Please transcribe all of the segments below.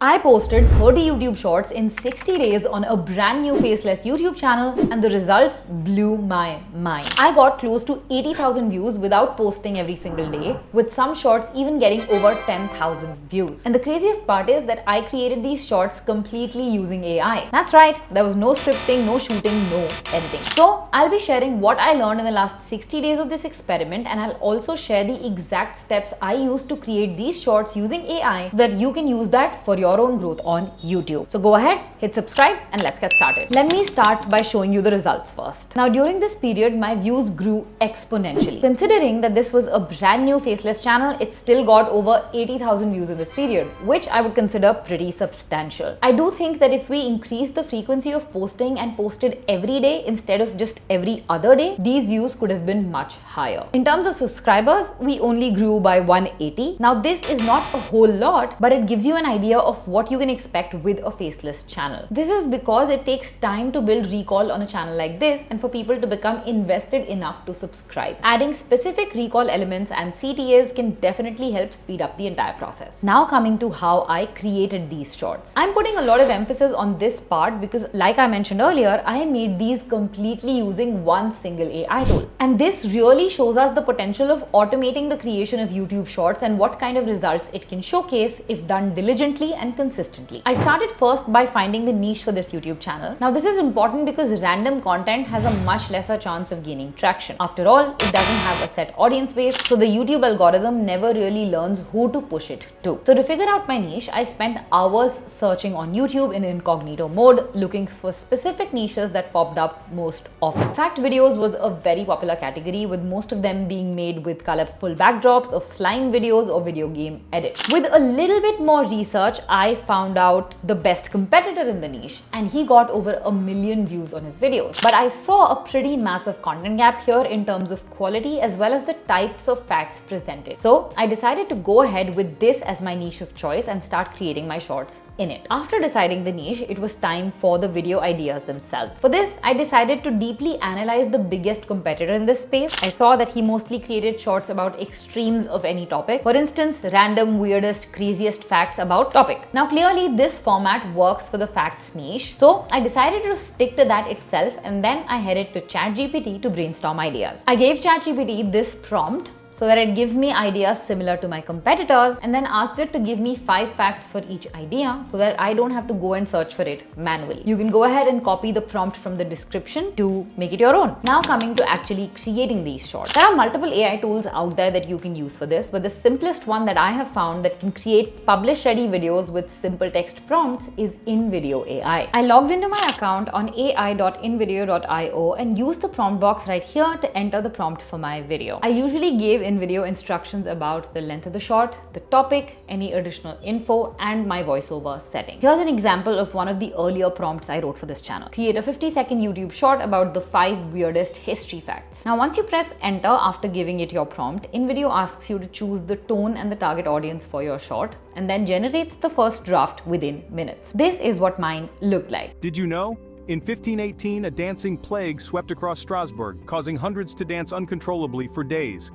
I posted 30 YouTube shorts in 60 days on a brand new Faceless YouTube channel and the results blew my mind. I got close to 80,000 views without posting every single day, with some shorts even getting over 10,000 views. And the craziest part is that I created these shorts completely using AI. That's right, there was no scripting, no shooting, no editing. So I'll be sharing what I learned in the last 60 days of this experiment, and I'll also share the exact steps I used to create these shorts using AI so that you can use that for your own growth on YouTube. So go ahead, hit subscribe and let's get started. Let me start by showing you the results first. Now during this period, my views grew exponentially. Considering that this was a brand new Faceless channel, it still got over 80,000 views in this period, which I would consider pretty substantial. I do think that if we increase the frequency of posting and posted every day instead of just every other day, these views could have been much higher. In terms of subscribers, we only grew by 180. Now this is not a whole lot, but it gives you an idea of what you can expect with a Faceless channel. This is because it takes time to build recall on a channel like this and for people to become invested enough to subscribe. Adding specific recall elements and CTAs can definitely help speed up the entire process. Now coming to how I created these shorts. I'm putting a lot of emphasis on this part because, like I mentioned earlier, I made these completely using one single AI tool. And this really shows us the potential of automating the creation of YouTube shorts and what kind of results it can showcase if done diligently and consistently. I started first by finding the niche for this YouTube channel. Now this is important because random content has a much lesser chance of gaining traction. After all, it doesn't have a set audience base, so the YouTube algorithm never really learns who to push it to. So to figure out my niche, I spent hours searching on YouTube in incognito mode, looking for specific niches that popped up most often. Fact videos was a very popular category, with most of them being made with colorful backdrops of slime videos or video game edits. With a little bit more research, I found out the best competitor in the niche, and he got over 1 million views on his videos. But I saw a pretty massive content gap here in terms of quality as well as the types of facts presented. So I decided to go ahead with this as my niche of choice and start creating my shorts in it. After deciding the niche, it was time for the video ideas themselves. For this, I decided to deeply analyze the biggest competitor in this space. I saw that he mostly created shorts about extremes of any topic. For instance, random, weirdest, craziest facts about topic. Now clearly this format works for the facts niche, so I decided to stick to that itself, and then I headed to ChatGPT to brainstorm ideas. I gave ChatGPT this prompt so that it gives me ideas similar to my competitors, and then asked it to give me 5 facts for each idea so that I don't have to go and search for it manually. You can go ahead and copy the prompt from the description to make it your own. Now coming to actually creating these shorts. There are multiple AI tools out there that you can use for this, but the simplest one that I have found that can create publish-ready videos with simple text prompts is InVideo AI. I logged into my account on ai.invideo.io and used the prompt box right here to enter the prompt for my video. I usually gave InVideo instructions about the length of the short, the topic, any additional info, and my voiceover setting. Here's an example of one of the earlier prompts I wrote for this channel. Create a 50-second YouTube short about the 5 weirdest history facts. Now once you press enter after giving it your prompt, InVideo asks you to choose the tone and the target audience for your short, and then generates the first draft within minutes. This is what mine looked like. Did you know? In 1518, a dancing plague swept across Strasbourg, causing hundreds to dance uncontrollably for days.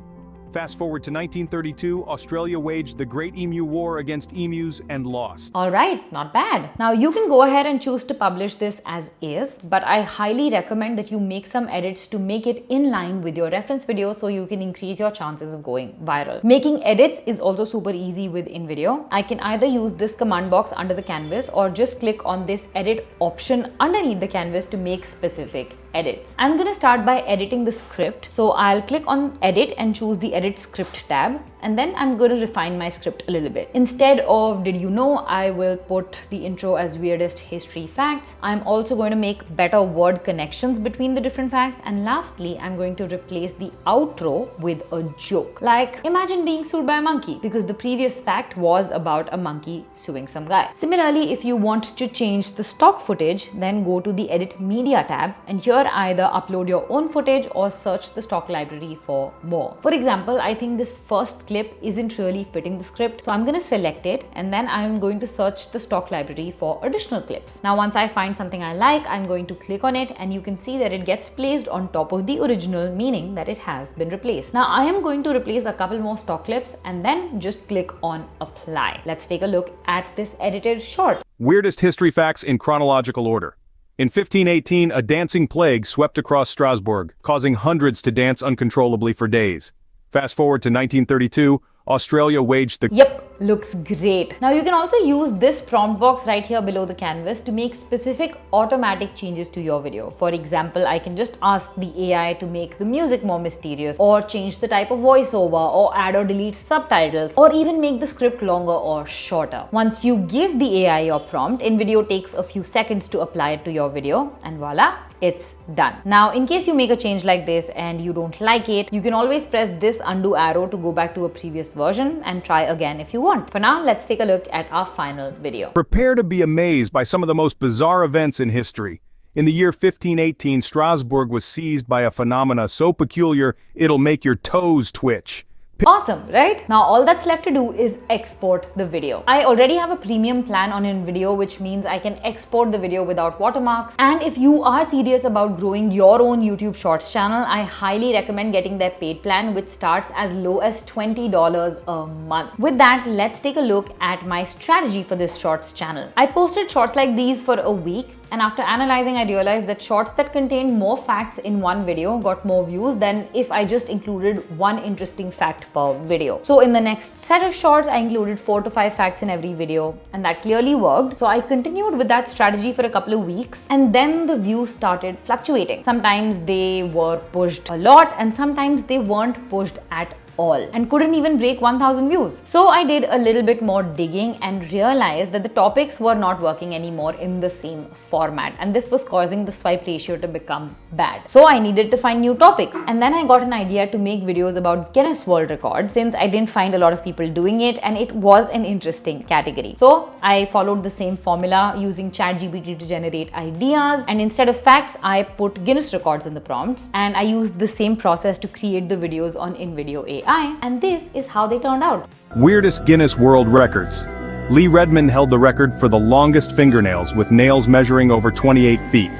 Fast forward to 1932, Australia waged the Great Emu War against emus and lost. Alright, not bad. Now you can go ahead and choose to publish this as is, but I highly recommend that you make some edits to make it in line with your reference video so you can increase your chances of going viral. Making edits is also super easy with InVideo. I can either use this command box under the canvas or just click on this edit option underneath the canvas to make specific edits. I'm gonna start by editing the script. So I'll click on edit and choose the edit script tab, and then I'm going to refine my script a little bit. Instead of did you know, I will put the intro as weirdest history facts. I'm also going to make better word connections between the different facts, and lastly I'm going to replace the outro with a joke, like imagine being sued by a monkey, because the previous fact was about a monkey suing some guy. Similarly, if you want to change the stock footage, then go to the edit media tab, and here here, either upload your own footage or search the stock library for more. For example, I think this first clip isn't really fitting the script, so I'm going to select it and then I'm going to search the stock library for additional clips. Now once I find something I like, I'm going to click on it and you can see that it gets placed on top of the original, meaning that it has been replaced. Now I am going to replace a couple more stock clips and then just click on apply. Let's take a look at this edited short. Weirdest history facts in chronological order. In 1518, a dancing plague swept across Strasbourg, causing hundreds to dance uncontrollably for days. Fast forward to 1932, Australia waged the... Yep, looks great. Now you can also use this prompt box right here below the canvas to make specific automatic changes to your video. For example, I can just ask the AI to make the music more mysterious, or change the type of voiceover, or add or delete subtitles, or even make the script longer or shorter. Once you give the AI your prompt, InVideo takes a few seconds to apply it to your video, and voila, it's done. Now, in case you make a change like this and you don't like it, you can always press this undo arrow to go back to a previous version and try again if you want. For now, let's take a look at our final video. Prepare to be amazed by some of the most bizarre events in history. In the year 1518, Strasbourg was seized by a phenomena so peculiar, it'll make your toes twitch. Awesome, right? Now all that's left to do is export the video. I already have a premium plan on InVideo, which means I can export the video without watermarks. And if you are serious about growing your own YouTube Shorts channel, I highly recommend getting their paid plan, which starts as low as $20 a month. With that, let's take a look at my strategy for this Shorts channel. I posted shorts like these for a week, and after analyzing, I realized that shorts that contained more facts in one video got more views than if I just included one interesting fact per video. So in the next set of shorts, I included 4 to 5 facts in every video, and that clearly worked. So I continued with that strategy for a couple of weeks, and then the views started fluctuating. Sometimes they were pushed a lot, and sometimes they weren't pushed at all and couldn't even break 1,000 views. So I did a little bit more digging and realized that the topics were not working anymore in the same format, and this was causing the swipe ratio to become bad. So I needed to find new topics, and then I got an idea to make videos about Guinness World Records, since I didn't find a lot of people doing it and it was an interesting category. So I followed the same formula using ChatGPT to generate ideas, and instead of facts, I put Guinness records in the prompts, and I used the same process to create the videos on InVideo AI. And this is how they turned out. Weirdest Guinness World Records. Lee Redmond held the record for the longest fingernails, with nails measuring over 28 feet.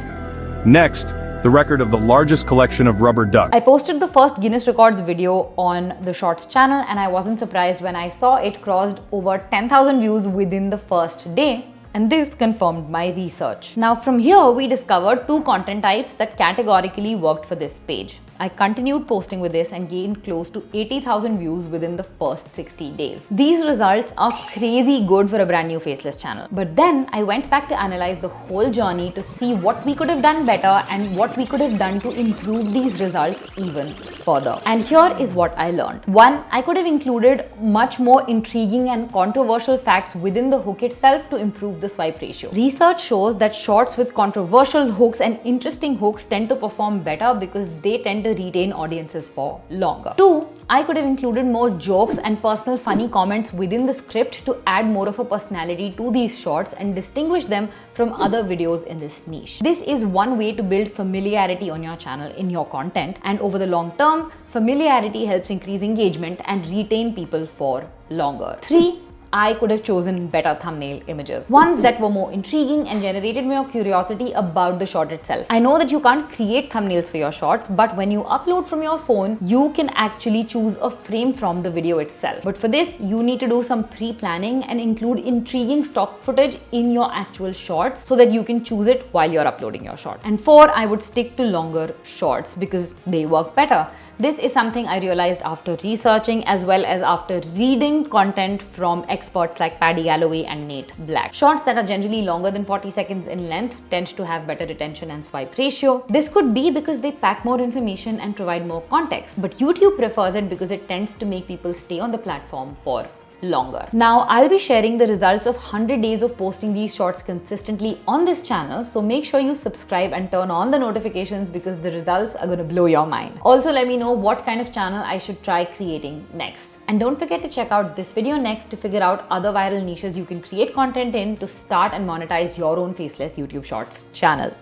Next, the record of the largest collection of rubber duck. I posted the first Guinness Records video on the Shorts channel, and I wasn't surprised when I saw it crossed over 10,000 views within the first day. And this confirmed my research. Now from here, we discovered 2 content types that categorically worked for this page. I continued posting with this and gained close to 80,000 views within the first 60 days. These results are crazy good for a brand new Faceless channel. But then I went back to analyze the whole journey to see what we could have done better and what we could have done to improve these results even further. And here is what I learned. 1, I could have included much more intriguing and controversial facts within the hook itself to improve the swipe ratio. Research shows that shorts with controversial hooks and interesting hooks tend to perform better because they tend to retain audiences for longer. 2, I could have included more jokes and personal funny comments within the script to add more of a personality to these shorts and distinguish them from other videos in this niche. This is one way to build familiarity on your channel in your content, and over the long term, familiarity helps increase engagement and retain people for longer. 3, I could have chosen better thumbnail images, ones that were more intriguing and generated more curiosity about the short itself. I know that you can't create thumbnails for your shorts, but when you upload from your phone, you can actually choose a frame from the video itself. But for this, you need to do some pre-planning and include intriguing stock footage in your actual shorts so that you can choose it while you're uploading your short. And 4, I would stick to longer shorts because they work better. This is something I realized after researching as well as after reading content from experts like Paddy Galloway and Nate Black. Shorts that are generally longer than 40 seconds in length tend to have better retention and swipe ratio. This could be because they pack more information and provide more context, but YouTube prefers it because it tends to make people stay on the platform for longer. Now, I'll be sharing the results of 100 days of posting these shorts consistently on this channel, so make sure you subscribe and turn on the notifications because the results are gonna blow your mind. Also, let me know what kind of channel I should try creating next. And don't forget to check out this video next to figure out other viral niches you can create content in to start and monetize your own Faceless YouTube Shorts channel.